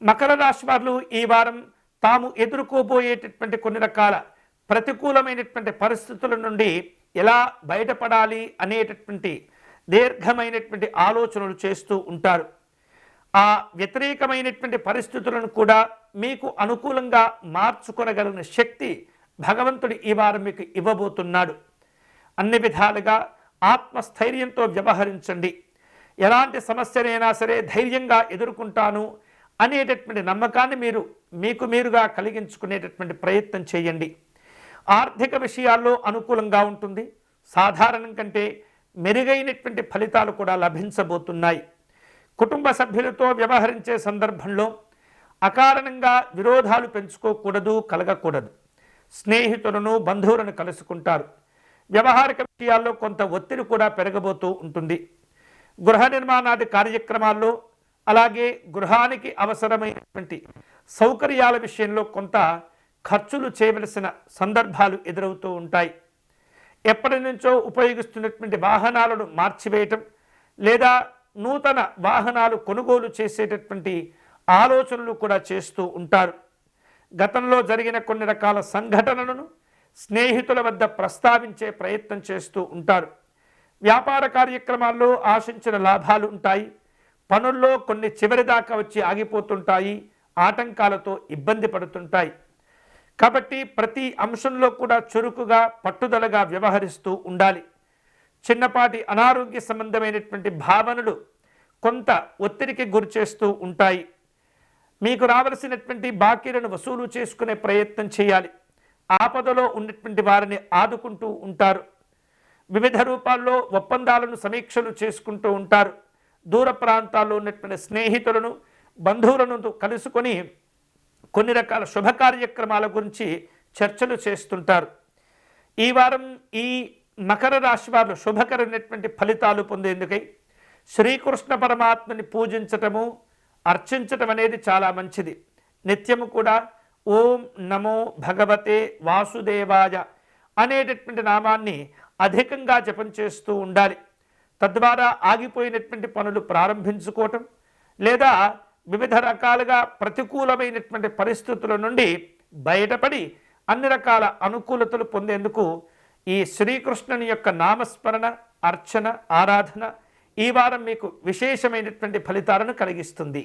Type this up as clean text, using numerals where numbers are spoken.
మకర రాశి వారు ఈ వారం తాము ఎదుర్కోబోయేటటువంటి కొన్ని రకాల ప్రతికూలమైనటువంటి పరిస్థితుల నుండి ఎలా బయటపడాలి అనేటటువంటి దీర్ఘమైనటువంటి ఆలోచనలు చేస్తూ ఉంటారు. ఆ వ్యతిరేకమైనటువంటి పరిస్థితులను కూడా మీకు అనుకూలంగా మార్చుకొనగలిగిన శక్తి భగవంతుడు ఈ వారం మీకు ఇవ్వబోతున్నాడు. అన్ని విధాలుగా ఆత్మస్థైర్యంతో వ్యవహరించండి. ఎలాంటి సమస్యనైనా సరే ధైర్యంగా ఎదుర్కొంటాను అనేటటువంటి నమ్మకాన్ని మీకు మీరుగా కలిగించుకునేటటువంటి ప్రయత్నం చేయండి. ఆర్థిక విషయాల్లో అనుకూలంగా ఉంటుంది. సాధారణం కంటే మెరుగైనటువంటి ఫలితాలు కూడా లభించబోతున్నాయి. కుటుంబ సభ్యులతో వ్యవహరించే సందర్భంలో అకారణంగా విరోధాలు పెంచుకోకూడదు, కలగకూడదు. స్నేహితులను, బంధువులను కలుసుకుంటారు. వ్యవహారిక విషయాల్లో కొంత ఒత్తిడి కూడా పెరగబోతూ ఉంటుంది. గృహ నిర్మాణాది కార్యక్రమాల్లో, అలాగే గృహానికి అవసరమైనటువంటి సౌకర్యాల విషయంలో కొంత ఖర్చులు చేయవలసిన సందర్భాలు ఎదురవుతూ ఉంటాయి. ఎప్పటి నుంచో ఉపయోగిస్తున్నటువంటి వాహనాలను మార్చివేయటం లేదా నూతన వాహనాలు కొనుగోలు చేసేటటువంటి ఆలోచనలు కూడా చేస్తూ ఉంటారు. గతంలో జరిగిన కొన్ని రకాల సంఘటనలను స్నేహితుల వద్ద ప్రస్తావించే ప్రయత్నం చేస్తూ ఉంటారు. వ్యాపార కార్యక్రమాల్లో ఆశించిన లాభాలు ఉంటాయి. పనుల్లో కొన్ని చివరి దాకా వచ్చి ఆగిపోతుంటాయి. ఆటంకాలతో ఇబ్బంది పడుతుంటాయి. కాబట్టి ప్రతి అంశంలో కూడా చురుకుగా, పట్టుదలగా వ్యవహరిస్తూ ఉండాలి. చిన్నపాటి అనారోగ్య సంబంధమైనటువంటి భావనలు కొంత ఒత్తిడికి గురి చేస్తూ ఉంటాయి. మీకు రావలసినటువంటి బాకీలను వసూలు చేసుకునే ప్రయత్నం చేయాలి. ఆపదలో ఉన్నటువంటి వారిని ఆదుకుంటూ ఉంటారు. వివిధ రూపాల్లో ఒప్పందాలను సమీక్షలు చేసుకుంటూ ఉంటారు. దూర ప్రాంతాల్లో ఉన్నటువంటి స్నేహితులను, బంధువులను కలుసుకొని కొన్ని రకాల శుభ కార్యక్రమాల గురించి చర్చలు చేస్తుంటారు. ఈ వారం ఈ మకర రాశి వారు శుభకరమైనటువంటి ఫలితాలు పొందేందుకై శ్రీకృష్ణ పరమాత్మని పూజించటము, అర్చించటం అనేది చాలా మంచిది. నిత్యము కూడా ఓం నమో భగవతే వాసుదేవాయ అనేటటువంటి నామాన్ని అధికంగా జపం చేస్తూ ఉండాలి. తద్వారా ఆగిపోయినటువంటి పనులు ప్రారంభించుకోవటం లేదా వివిధ రకాలుగా ప్రతికూలమైనటువంటి పరిస్థితుల నుండి బయటపడి అన్ని రకాల అనుకూలతలు పొందేందుకు ఈ శ్రీకృష్ణుని యొక్క నామస్మరణ, అర్చన, ఆరాధన ఈ వారం మీకు విశేషమైనటువంటి ఫలితాలను కలిగిస్తుంది.